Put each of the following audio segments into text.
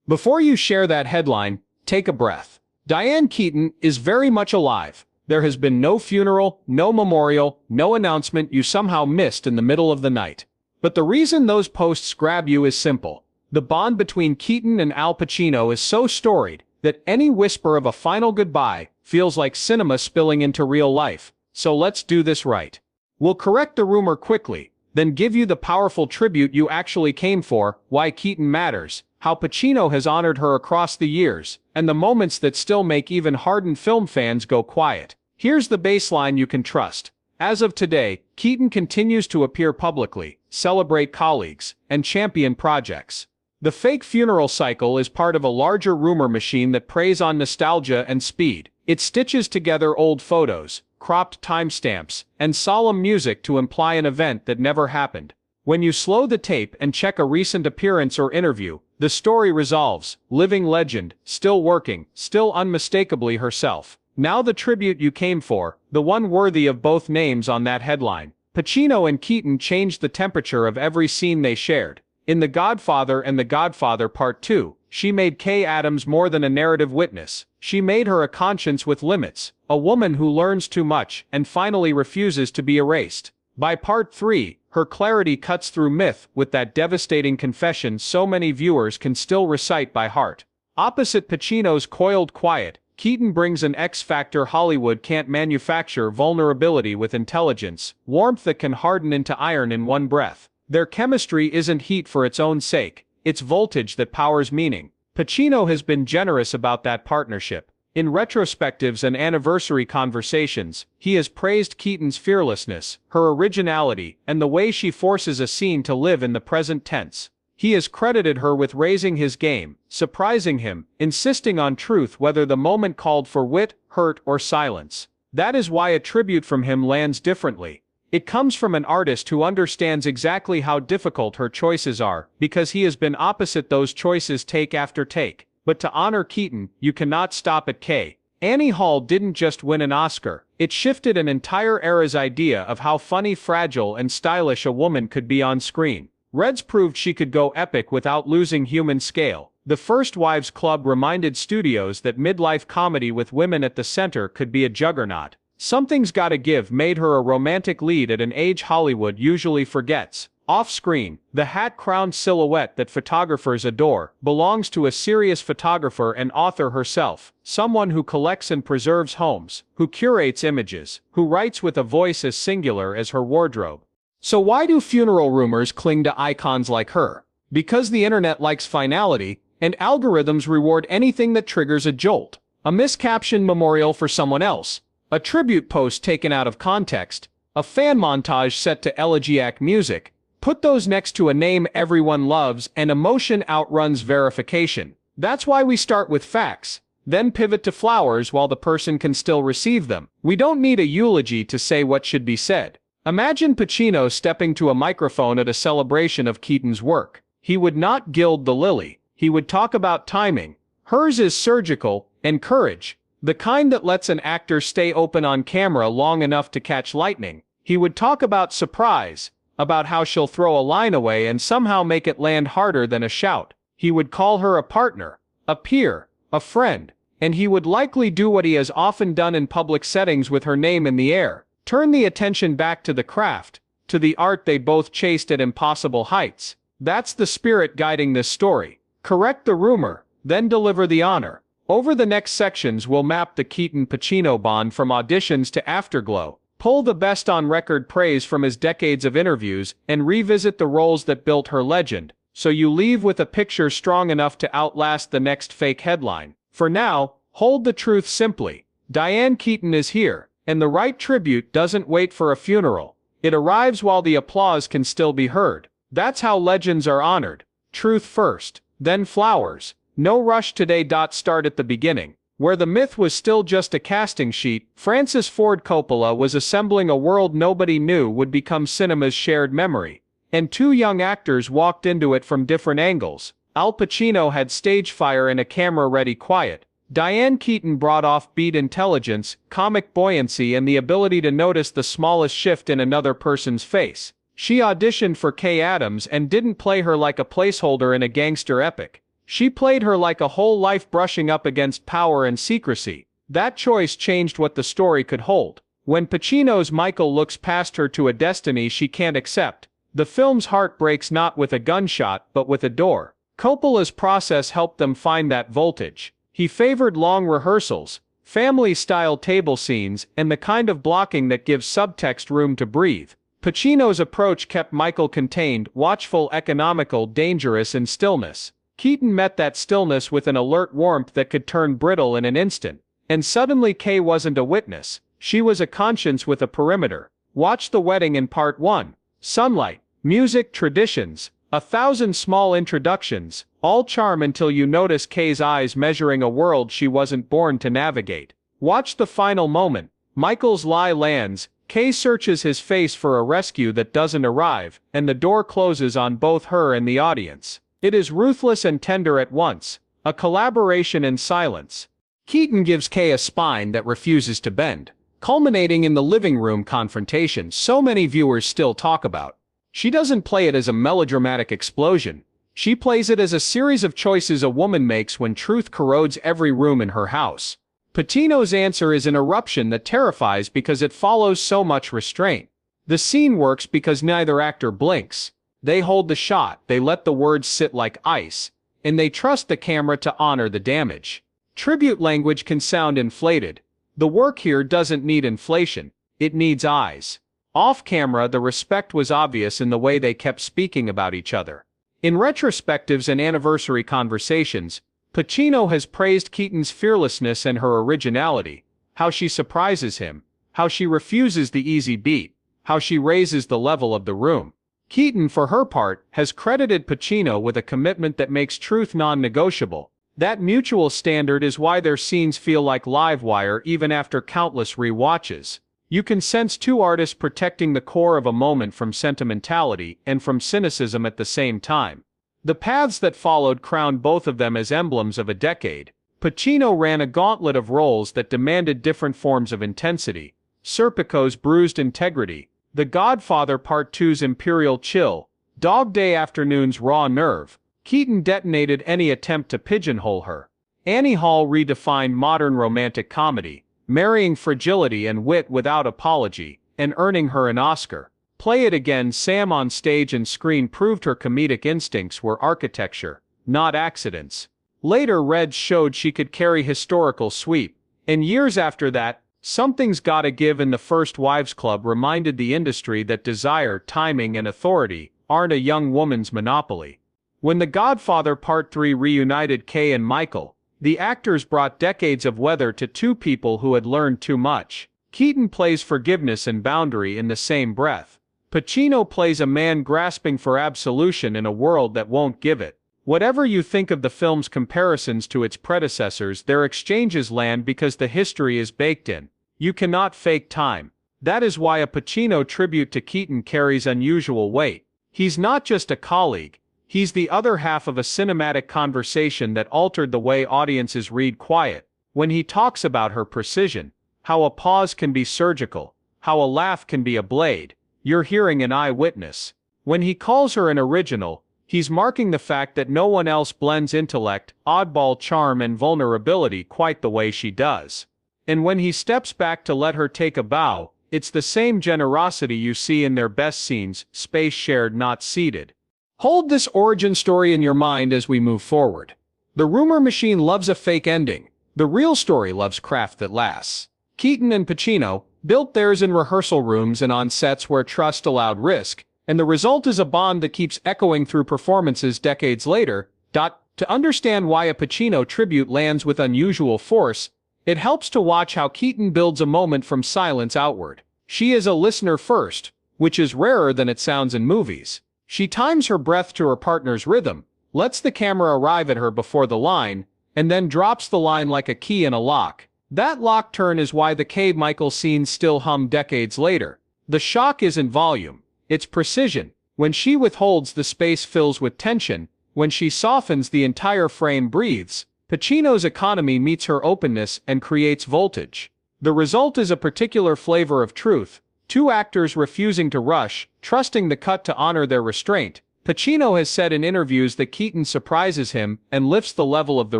Before you share that headline, take a breath. Dianne Keaton is very much alive. There has been no funeral, no memorial, no announcement you somehow missed in the middle of the night. But the reason those posts grab you is simple. The bond between Keaton and Al Pacino is so storied that any whisper of a final goodbye feels like cinema spilling into real life. So let's do this right. We'll correct the rumor quickly, then give you the powerful tribute you actually came for, why Keaton matters, how Pacino has honored her across the years, and the moments that still make even hardened film fans go quiet. Here's the baseline you can trust. As of today, Keaton continues to appear publicly, celebrate colleagues, and champion projects. The fake funeral cycle is part of a larger rumor machine that preys on nostalgia and speed. It stitches together old photos, cropped timestamps, and solemn music to imply an event that never happened. When you slow the tape and check a recent appearance or interview, the story resolves. Living legend, still working, still unmistakably herself. Now the tribute you came for, the one worthy of both names on that headline. Pacino and Keaton changed the temperature of every scene they shared. In The Godfather and The Godfather Part 2, she made Kay Adams more than a narrative witness. She made her a conscience with limits, a woman who learns too much and finally refuses to be erased. By Part 3, her clarity cuts through myth with that devastating confession so many viewers can still recite by heart. Opposite Pacino's coiled quiet, Keaton brings an X-factor Hollywood can't manufacture: vulnerability with intelligence, warmth that can harden into iron in one breath. Their chemistry isn't heat for its own sake, it's voltage that powers meaning. Pacino has been generous about that partnership. In retrospectives and anniversary conversations, he has praised Keaton's fearlessness, her originality, and the way she forces a scene to live in the present tense. He has credited her with raising his game, surprising him, insisting on truth whether the moment called for wit, hurt, or silence. That is why a tribute from him lands differently. It comes from an artist who understands exactly how difficult her choices are, because he has been opposite those choices take after take. But to honor Keaton, you cannot stop at K. Annie Hall didn't just win an Oscar, it shifted an entire era's idea of how funny, fragile, and stylish a woman could be on screen. Reds proved she could go epic without losing human scale. The First Wives Club reminded studios that midlife comedy with women at the center could be a juggernaut. Something's Gotta Give made her a romantic lead at an age Hollywood usually forgets. Off-screen, the hat-crowned silhouette that photographers adore belongs to a serious photographer and author herself, someone who collects and preserves homes, who curates images, who writes with a voice as singular as her wardrobe. So why do funeral rumors cling to icons like her? Because the internet likes finality, and algorithms reward anything that triggers a jolt. A miscaptioned memorial for someone else, a tribute post taken out of context, a fan montage set to elegiac music. Put those next to a name everyone loves and emotion outruns verification. That's why we start with facts, then pivot to flowers while the person can still receive them. We don't need a eulogy to say what should be said. Imagine Pacino stepping to a microphone at a celebration of Keaton's work. He would not gild the lily. He would talk about timing. Hers is surgical, and courage. The kind that lets an actor stay open on camera long enough to catch lightning. He would talk about surprise, about how she'll throw a line away and somehow make it land harder than a shout. He would call her a partner, a peer, a friend, and he would likely do what he has often done in public settings with her name in the air. Turn the attention back to the craft, to the art they both chased at impossible heights. That's the spirit guiding this story. Correct the rumor, then deliver the honor. Over the next sections we'll map the Keaton-Pacino bond from auditions to afterglow. Pull the best on-record praise from his decades of interviews and revisit the roles that built her legend, so you leave with a picture strong enough to outlast the next fake headline. For now, hold the truth simply. Dianne Keaton is here, and the right tribute doesn't wait for a funeral. It arrives while the applause can still be heard. That's how legends are honored. Truth first, then flowers. No rush today. Start at the beginning. Where the myth was still just a casting sheet, Francis Ford Coppola was assembling a world nobody knew would become cinema's shared memory. And two young actors walked into it from different angles. Al Pacino had stage fire and a camera-ready quiet. Dianne Keaton brought offbeat intelligence, comic buoyancy, and the ability to notice the smallest shift in another person's face. She auditioned for Kay Adams and didn't play her like a placeholder in a gangster epic. She played her like a whole life, brushing up against power and secrecy. That choice changed what the story could hold. When Pacino's Michael looks past her to a destiny she can't accept, the film's heart breaks not with a gunshot but with a door. Coppola's process helped them find that voltage. He favored long rehearsals, family-style table scenes, and the kind of blocking that gives subtext room to breathe. Pacino's approach kept Michael contained, watchful, economical, dangerous, in stillness. Keaton met that stillness with an alert warmth that could turn brittle in an instant. And suddenly Kay wasn't a witness. She was a conscience with a perimeter. Watch The Wedding in Part 1. Sunlight, music, traditions, 1,000 small introductions, all charm until you notice Kay's eyes measuring a world she wasn't born to navigate. Watch the final moment. Michael's lie lands, Kay searches his face for a rescue that doesn't arrive, and the door closes on both her and the audience. It is ruthless and tender at once, a collaboration in silence. Keaton gives Kay a spine that refuses to bend, culminating in the living room confrontation so many viewers still talk about. She doesn't play it as a melodramatic explosion. She plays it as a series of choices a woman makes when truth corrodes every room in her house. Pacino's answer is an eruption that terrifies because it follows so much restraint. The scene works because neither actor blinks. They hold the shot, they let the words sit like ice, and they trust the camera to honor the damage. Tribute language can sound inflated. The work here doesn't need inflation, it needs eyes. Off camera, the respect was obvious in the way they kept speaking about each other. In retrospectives and anniversary conversations, Pacino has praised Keaton's fearlessness and her originality, how she surprises him, how she refuses the easy beat, how she raises the level of the room. Keaton, for her part, has credited Pacino with a commitment that makes truth non-negotiable. That mutual standard is why their scenes feel like live wire even after countless re-watches. You can sense two artists protecting the core of a moment from sentimentality and from cynicism at the same time. The paths that followed crowned both of them as emblems of a decade. Pacino ran a gauntlet of roles that demanded different forms of intensity. Serpico's bruised integrity, The Godfather Part 2's imperial chill, Dog Day Afternoon's raw nerve. Keaton detonated any attempt to pigeonhole her. Annie Hall redefined modern romantic comedy, marrying fragility and wit without apology, and earning her an Oscar. Play It Again, Sam on stage and screen proved her comedic instincts were architecture, not accidents. Later Reds showed she could carry historical sweep, and years after that, Something's Gotta Give in The First Wives Club reminded the industry that desire, timing, and authority aren't a young woman's monopoly. When The Godfather Part 3 reunited Kay and Michael, the actors brought decades of weather to two people who had learned too much. Keaton plays forgiveness and boundary in the same breath. Pacino plays a man grasping for absolution in a world that won't give it. Whatever you think of the film's comparisons to its predecessors, their exchanges land because the history is baked in. You cannot fake time. That is why a Pacino tribute to Keaton carries unusual weight. He's not just a colleague. He's the other half of a cinematic conversation that altered the way audiences read quiet. When he talks about her precision, how a pause can be surgical, how a laugh can be a blade, you're hearing an eyewitness. When he calls her an original, he's marking the fact that no one else blends intellect, oddball charm, and vulnerability quite the way she does. And when he steps back to let her take a bow, it's the same generosity you see in their best scenes, space shared, not ceded. Hold this origin story in your mind as we move forward. The rumor machine loves a fake ending. The real story loves craft that lasts. Keaton and Pacino built theirs in rehearsal rooms and on sets where trust allowed risk, and the result is a bond that keeps echoing through performances decades later. To understand why a Pacino tribute lands with unusual force, it helps to watch how Keaton builds a moment from silence outward. She is a listener first, which is rarer than it sounds in movies. She times her breath to her partner's rhythm, lets the camera arrive at her before the line, and then drops the line like a key in a lock. That lock turn is why the K-Michael scenes still hum decades later. The shock isn't volume, it's precision. When she withholds, the space fills with tension. When she softens, the entire frame breathes. Pacino's economy meets her openness and creates voltage. The result is a particular flavor of truth. Two actors refusing to rush, trusting the cut to honor their restraint, Pacino has said in interviews that Keaton surprises him and lifts the level of the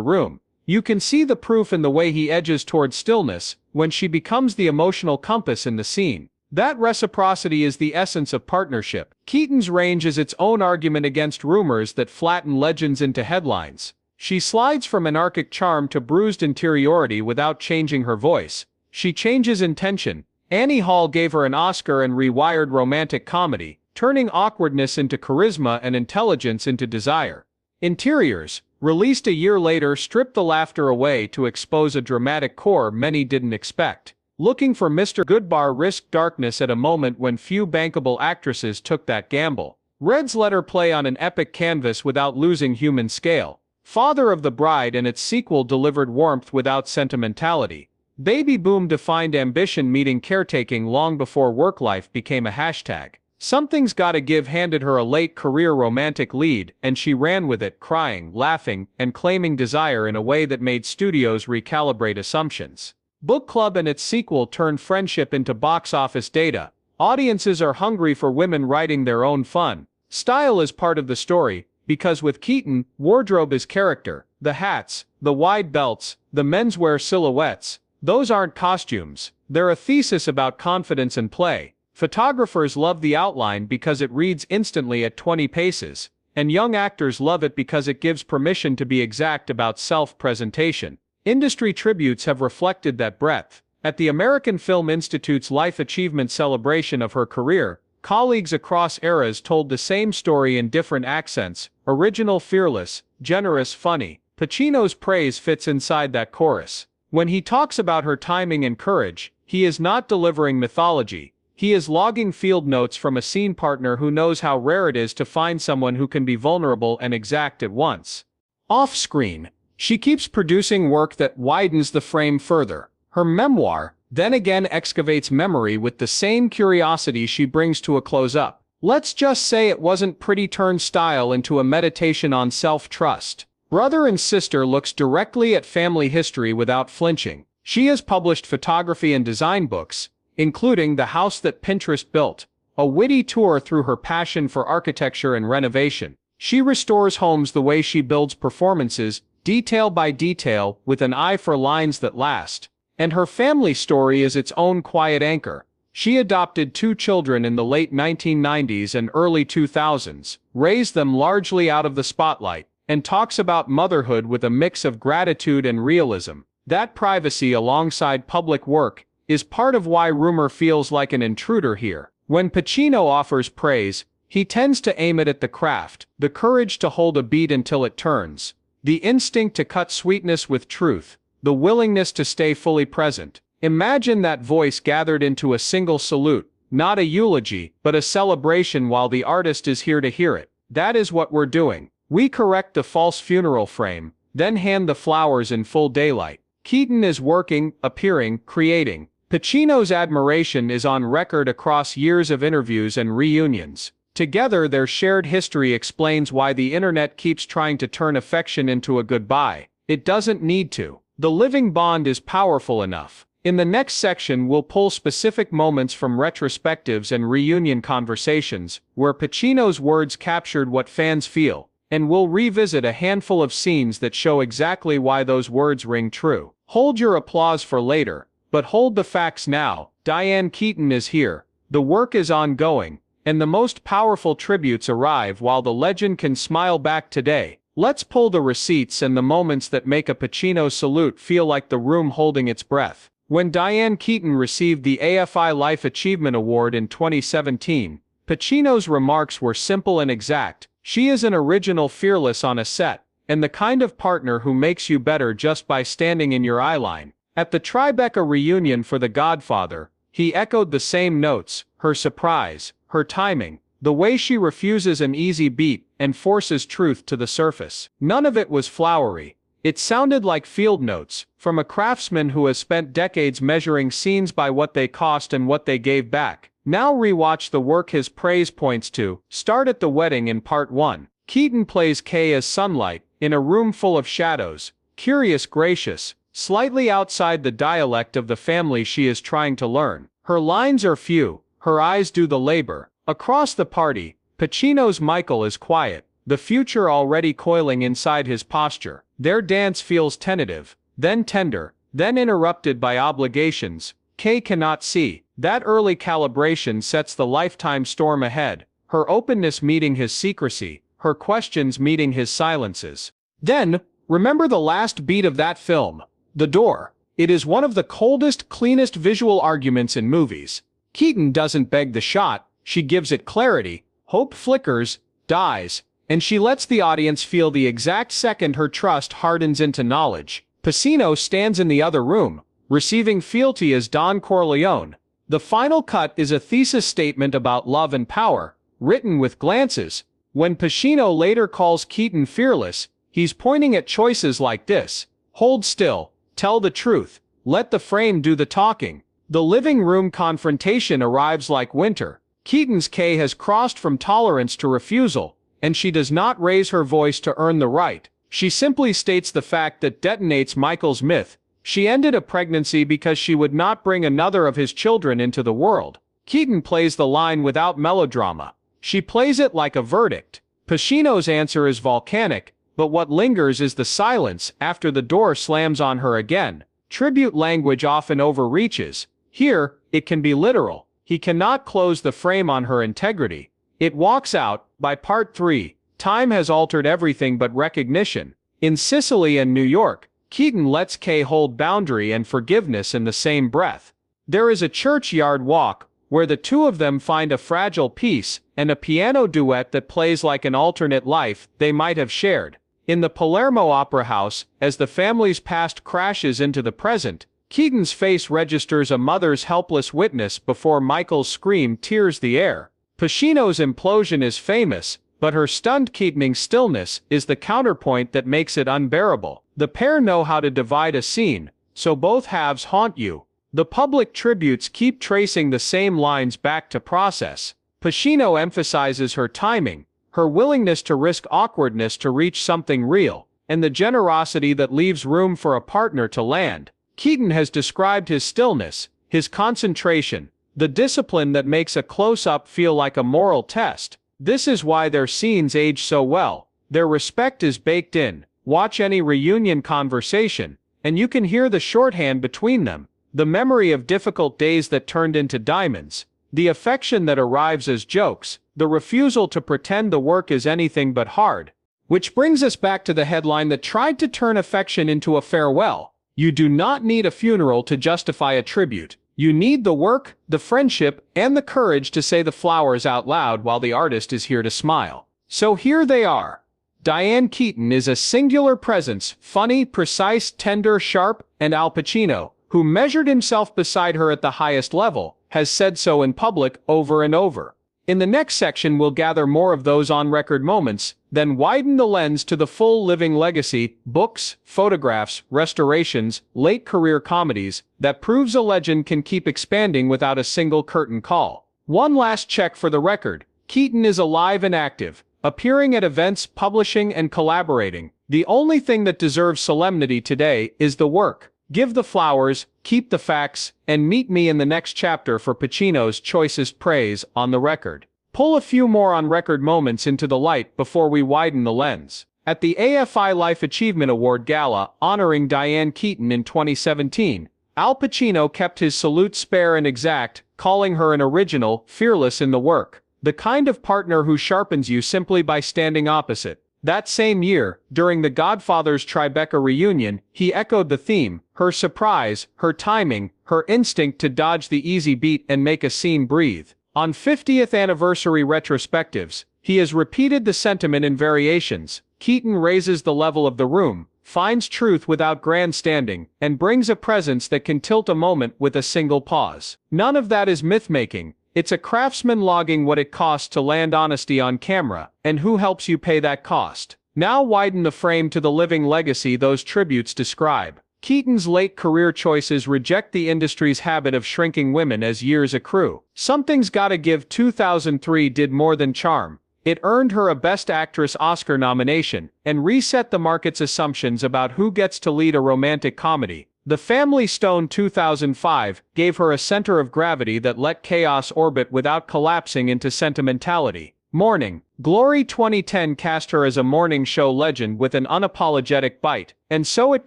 room. You can see the proof in the way he edges toward stillness when she becomes the emotional compass in the scene. That reciprocity is the essence of partnership. Keaton's range is its own argument against rumors that flatten legends into headlines. She slides from anarchic charm to bruised interiority without changing her voice. She changes intention. Annie Hall gave her an Oscar and rewired romantic comedy, turning awkwardness into charisma and intelligence into desire. Interiors, released a year later, stripped the laughter away to expose a dramatic core many didn't expect. Looking for Mr. Goodbar risked darkness at a moment when few bankable actresses took that gamble. Red's let her play on an epic canvas without losing human scale. Father of the Bride and its sequel delivered warmth without sentimentality. Baby Boom defined ambition meeting caretaking long before work life became a hashtag. Something's Gotta Give handed her a late career romantic lead, and she ran with it, crying, laughing, and claiming desire in a way that made studios recalibrate assumptions. Book Club and its sequel turned friendship into box office data. Audiences are hungry for women writing their own fun. Style is part of the story, because with Keaton, wardrobe is character. The hats, the wide belts, the menswear silhouettes, those aren't costumes. They're a thesis about confidence and play. Photographers love the outline because it reads instantly at 20 paces, and young actors love it because it gives permission to be exact about self-presentation. Industry tributes have reflected that breadth. At the American Film Institute's Life Achievement celebration of her career, colleagues across eras told the same story in different accents: original, fearless, generous, funny. Pacino's praise fits inside that chorus. When he talks about her timing and courage, he is not delivering mythology. He is logging field notes from a scene partner who knows how rare it is to find someone who can be vulnerable and exact at once. Off-screen, she keeps producing work that widens the frame further. Her memoir, Then Again, excavates memory with the same curiosity she brings to a close-up. Let's just say it wasn't pretty. Turned style into a meditation on self-trust. Brother and Sister looks directly at family history without flinching. She has published photography and design books, including The House That Pinterest Built, a witty tour through her passion for architecture and renovation. She restores homes the way she builds performances, detail by detail, with an eye for lines that last. And her family story is its own quiet anchor. She adopted 2 children in the late 1990s and early 2000s, raised them largely out of the spotlight, and talks about motherhood with a mix of gratitude and realism. That privacy alongside public work is part of why rumor feels like an intruder here. When Pacino offers praise, he tends to aim it at the craft, the courage to hold a beat until it turns, the instinct to cut sweetness with truth, the willingness to stay fully present. Imagine that voice gathered into a single salute, not a eulogy, but a celebration while the artist is here to hear it. That is what we're doing. We correct the false funeral frame, then hand the flowers in full daylight. Keaton is working, appearing, creating. Pacino's admiration is on record across years of interviews and reunions. Together, their shared history explains why the internet keeps trying to turn affection into a goodbye. It doesn't need to. The living bond is powerful enough. In the next section, we'll pull specific moments from retrospectives and reunion conversations, where Pacino's words captured what fans feel, and we'll revisit a handful of scenes that show exactly why those words ring true. Hold your applause for later, but hold the facts now. Diane Keaton is here. The work is ongoing, and the most powerful tributes arrive while the legend can smile back today. Let's pull the receipts and the moments that make a Pacino salute feel like the room holding its breath. When Diane Keaton received the AFI Life Achievement Award in 2017, Pacino's remarks were simple and exact. She is an original, fearless on a set, and the kind of partner who makes you better just by standing in your eyeline. At the Tribeca reunion for The Godfather, he echoed the same notes: her surprise, her timing, the way she refuses an easy beat and forces truth to the surface. None of it was flowery. It sounded like field notes, from a craftsman who has spent decades measuring scenes by what they cost and what they gave back. Now rewatch the work his praise points to. Start at the wedding in part 1. Keaton plays Kay as sunlight, in a room full of shadows, curious, gracious, slightly outside the dialect of the family she is trying to learn. Her lines are few, her eyes do the labor. Across the party, Pacino's Michael is quiet, the future already coiling inside his posture. Their dance feels tentative, then tender, then interrupted by obligations Kay cannot see. That early calibration sets the lifetime storm ahead, her openness meeting his secrecy, her questions meeting his silences. Then, remember the last beat of that film, the door. It is one of the coldest, cleanest visual arguments in movies. Keaton doesn't beg the shot, she gives it clarity. Hope flickers, dies, and she lets the audience feel the exact second her trust hardens into knowledge. Pacino stands in the other room, receiving fealty as Don Corleone. The final cut is a thesis statement about love and power, written with glances. When Pacino later calls Keaton fearless, he's pointing at choices like this: hold still, tell the truth, let the frame do the talking. The living room confrontation arrives like winter. Keaton's Kay has crossed from tolerance to refusal, and she does not raise her voice to earn the right. She simply states the fact that detonates Michael's myth. She ended a pregnancy because she would not bring another of his children into the world. Keaton plays the line without melodrama. She plays it like a verdict. Pacino's answer is volcanic, but what lingers is the silence after the door slams on her again. Tribute language often overreaches. Here, it can be literal. He cannot close the frame on her integrity. It walks out. By part 3, time has altered everything but recognition. In Sicily and New York, Keaton lets Kay hold boundary and forgiveness in the same breath. There is a churchyard walk, where the two of them find a fragile peace, and a piano duet that plays like an alternate life they might have shared. In the Palermo Opera House, as the family's past crashes into the present, Keaton's face registers a mother's helpless witness before Michael's scream tears the air. Pacino's implosion is famous, but her stunned Keatoning stillness is the counterpoint that makes it unbearable. The pair know how to divide a scene, so both halves haunt you. The public tributes keep tracing the same lines back to process. Pacino emphasizes her timing, her willingness to risk awkwardness to reach something real, and the generosity that leaves room for a partner to land. Keaton has described his stillness, his concentration, the discipline that makes a close-up feel like a moral test. This is why their scenes age so well. Their respect is baked in. Watch any reunion conversation, and you can hear the shorthand between them. The memory of difficult days that turned into diamonds. The affection that arrives as jokes. The refusal to pretend the work is anything but hard. Which brings us back to the headline that tried to turn affection into a farewell. You do not need a funeral to justify a tribute. You need the work, the friendship, and the courage to say the flowers out loud while the artist is here to smile. So here they are. Diane Keaton is a singular presence, funny, precise, tender, sharp, and Al Pacino, who measured himself beside her at the highest level, has said so in public over and over. In the next section we'll gather more of those on-record moments, then widen the lens to the full living legacy, books, photographs, restorations, late-career comedies, that proves a legend can keep expanding without a single curtain call. One last check for the record. Keaton is alive and active, appearing at events, publishing, and collaborating. The only thing that deserves solemnity today is the work. Give the flowers, keep the facts, and meet me in the next chapter for Pacino's choicest praise on the record. Pull a few more on-record moments into the light before we widen the lens. At the AFI Life Achievement Award Gala honoring Diane Keaton in 2017, Al Pacino kept his salute spare and exact, calling her an original, fearless in the work. The kind of partner who sharpens you simply by standing opposite. That same year, during the Godfather's Tribeca reunion, he echoed the theme, her surprise, her timing, her instinct to dodge the easy beat and make a scene breathe. On 50th anniversary retrospectives, he has repeated the sentiment in variations. Keaton raises the level of the room, finds truth without grandstanding, and brings a presence that can tilt a moment with a single pause. None of that is myth-making. It's a craftsman logging what it costs to land honesty on camera, and who helps you pay that cost. Now widen the frame to the living legacy those tributes describe. Keaton's late career choices reject the industry's habit of shrinking women as years accrue. Something's Gotta Give 2003 did more than charm. It earned her a Best Actress Oscar nomination, and reset the market's assumptions about who gets to lead a romantic comedy. The Family Stone 2005 gave her a center of gravity that let chaos orbit without collapsing into sentimentality. Morning. Glory 2010 cast her as a morning show legend with an unapologetic bite, and So It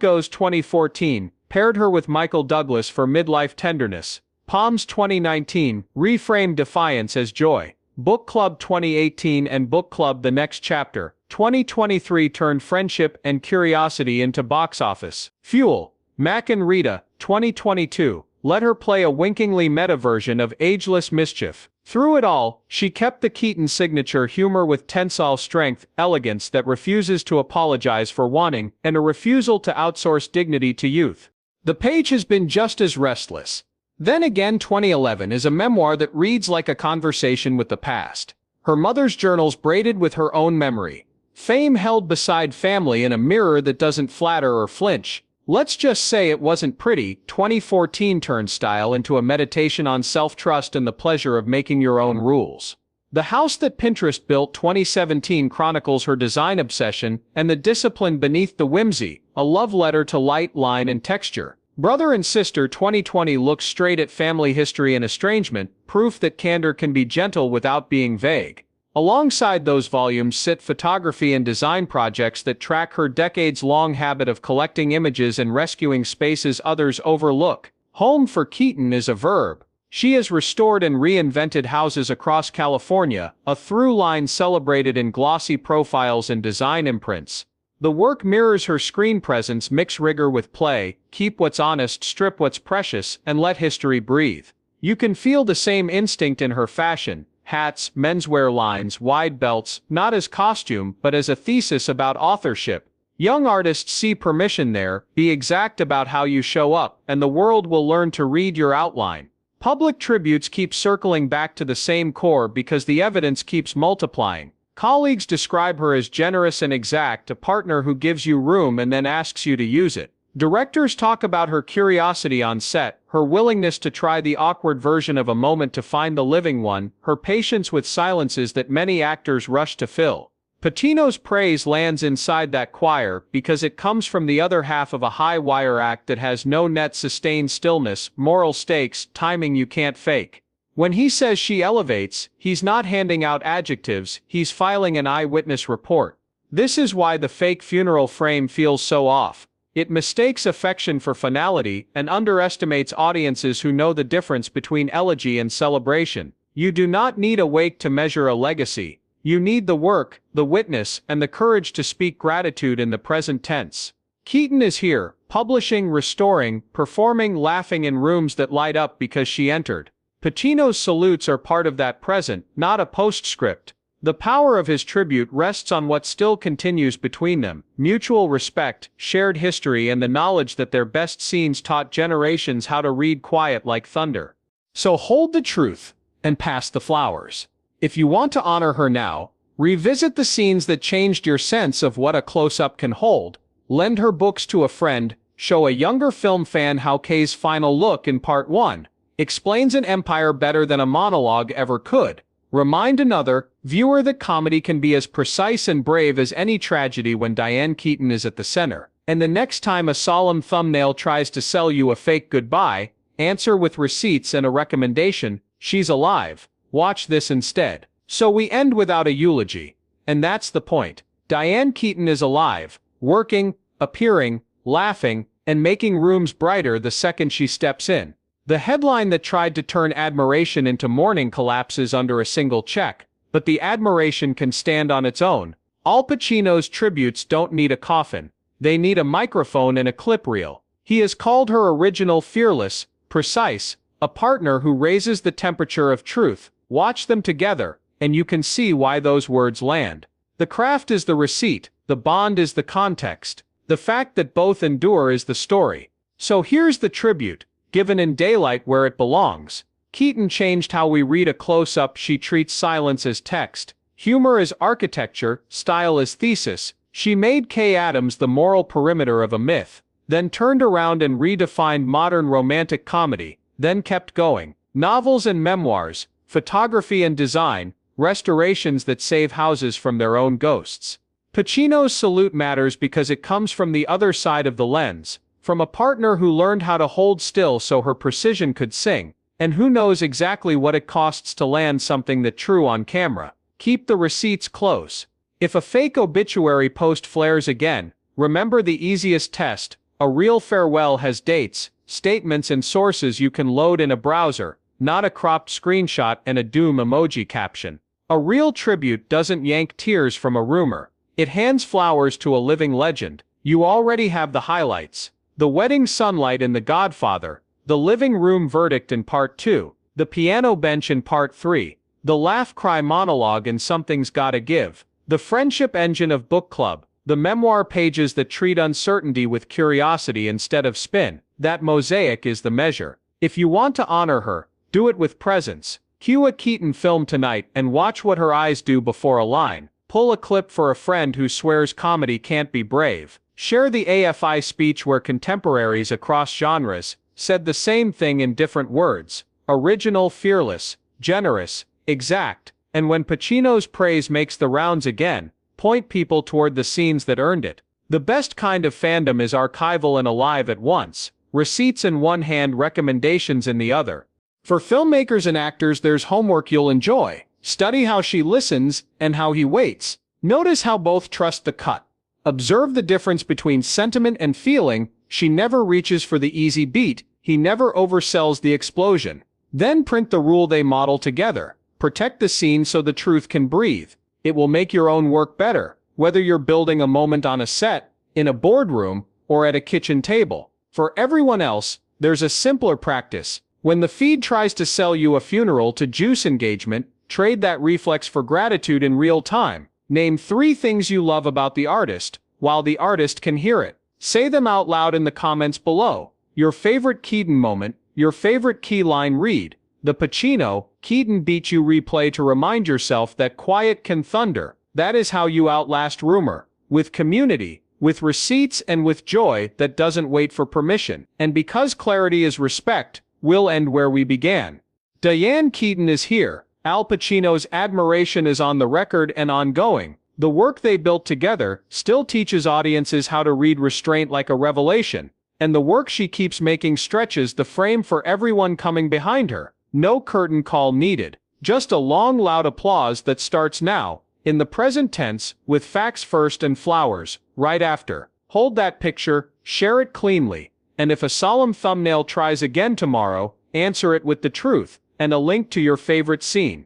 Goes 2014 paired her with Michael Douglas for midlife tenderness. Palms 2019 reframed defiance as joy. Book Club 2018 and Book Club The Next Chapter 2023 turned friendship and curiosity into box office fuel. Mac and Rita 2022 let her play a winkingly meta version of ageless mischief. Through it all, she kept the Keaton signature humor with tensile strength, elegance that refuses to apologize for wanting, and a refusal to outsource dignity to youth. The page has been just as restless. Then Again 2011 is a memoir that reads like a conversation with the past. Her mother's journals braided with her own memory. Fame held beside family in a mirror that doesn't flatter or flinch. Let's just say it wasn't pretty. 2014 turned style into a meditation on self-trust and the pleasure of making your own rules. The House That Pinterest Built 2017 chronicles her design obsession and the discipline beneath the whimsy, a love letter to light, line, and texture. Brother and Sister 2020 looks straight at family history and estrangement, proof that candor can be gentle without being vague. Alongside those volumes sit photography and design projects that track her decades-long habit of collecting images and rescuing spaces others overlook. Home for Keaton is a verb. She has restored and reinvented houses across California, a through line celebrated in glossy profiles and design imprints. The work mirrors her screen presence. Mix rigor with play, keep what's honest, strip what's precious, and let history breathe. You can feel the same instinct in her fashion. Hats, menswear lines, wide belts, not as costume, but as a thesis about authorship. Young artists see permission there. Be exact about how you show up, and the world will learn to read your outline. Public tributes keep circling back to the same core because the evidence keeps multiplying. Colleagues describe her as generous and exact, a partner who gives you room and then asks you to use it. Directors talk about her curiosity on set, her willingness to try the awkward version of a moment to find the living one, her patience with silences that many actors rush to fill. Pacino's praise lands inside that choir because it comes from the other half of a high-wire act that has no net sustained stillness, moral stakes, timing you can't fake. When he says she elevates, he's not handing out adjectives, he's filing an eyewitness report. This is why the fake funeral frame feels so off. It mistakes affection for finality and underestimates audiences who know the difference between elegy and celebration. You do not need a wake to measure a legacy. You need the work, the witness, and the courage to speak gratitude in the present tense. Keaton is here, publishing, restoring, performing, laughing in rooms that light up because she entered. Pacino's salutes are part of that present, not a postscript. The power of his tribute rests on what still continues between them: mutual respect, shared history, and the knowledge that their best scenes taught generations how to read quiet like thunder. So hold the truth and pass the flowers. If you want to honor her now, revisit the scenes that changed your sense of what a close-up can hold, lend her books to a friend, show a younger film fan how Kay's final look in Part 1 explains an empire better than a monologue ever could. Remind another viewer that comedy can be as precise and brave as any tragedy when Dianne Keaton is at the center. And the next time a solemn thumbnail tries to sell you a fake goodbye, answer with receipts and a recommendation: she's alive. Watch this instead. So we end without a eulogy. And that's the point. Dianne Keaton is alive, working, appearing, laughing, and making rooms brighter the second she steps in. The headline that tried to turn admiration into mourning collapses under a single check, but the admiration can stand on its own. Al Pacino's tributes don't need a coffin. They need a microphone and a clip reel. He has called her original, fearless, precise, a partner who raises the temperature of truth. Watch them together, and you can see why those words land. The craft is the receipt, the bond is the context, the fact that both endure is the story. So here's the tribute, given in daylight where it belongs. Keaton changed how we read a close-up. She treats silence as text, humor as architecture, style as thesis. She made Kay Adams the moral perimeter of a myth, then turned around and redefined modern romantic comedy, then kept going. Novels and memoirs, photography and design, restorations that save houses from their own ghosts. Pacino's salute matters because it comes from the other side of the lens, from a partner who learned how to hold still so her precision could sing, and who knows exactly what it costs to land something that true on camera. Keep the receipts close. If a fake obituary post flares again, remember the easiest test. A real farewell has dates, statements and sources you can load in a browser, not a cropped screenshot and a doom emoji caption. A real tribute doesn't yank tears from a rumor. It hands flowers to a living legend. You already have the highlights. The wedding sunlight in The Godfather, the living room verdict in Part 2, the piano bench in Part 3, the laugh-cry monologue in Something's Gotta Give, the friendship engine of Book Club, the memoir pages that treat uncertainty with curiosity instead of spin. That mosaic is the measure. If you want to honor her, do it with presence. Cue a Keaton film tonight and watch what her eyes do before a line. Pull a clip for a friend who swears comedy can't be brave. Share the AFI speech where contemporaries across genres said the same thing in different words. Original, fearless, generous, exact. And when Pacino's praise makes the rounds again, point people toward the scenes that earned it. The best kind of fandom is archival and alive at once. Receipts in one hand, recommendations in the other. For filmmakers and actors, there's homework you'll enjoy. Study how she listens and how he waits. Notice how both trust the cut. Observe the difference between sentiment and feeling. She never reaches for the easy beat. He never oversells the explosion. Then print the rule they model together. Protect the scene so the truth can breathe. It will make your own work better, whether you're building a moment on a set, in a boardroom, or at a kitchen table. For everyone else, there's a simpler practice. When the feed tries to sell you a funeral to juice engagement, trade that reflex for gratitude in real time. Name 3 things you love about the artist, while the artist can hear it. Say them out loud in the comments below. Your favorite Keaton moment, your favorite key line read. The Pacino, Keaton beat you replay to remind yourself that quiet can thunder. That is how you outlast rumor. With community, with receipts and with joy that doesn't wait for permission. And because clarity is respect, we'll end where we began. Dianne Keaton is here. Al Pacino's admiration is on the record and ongoing. The work they built together still teaches audiences how to read restraint like a revelation. And the work she keeps making stretches the frame for everyone coming behind her. No curtain call needed. Just a long loud applause that starts now, in the present tense, with facts first and flowers right after. Hold that picture, share it cleanly, and if a solemn thumbnail tries again tomorrow, answer it with the truth and a link to your favorite scene.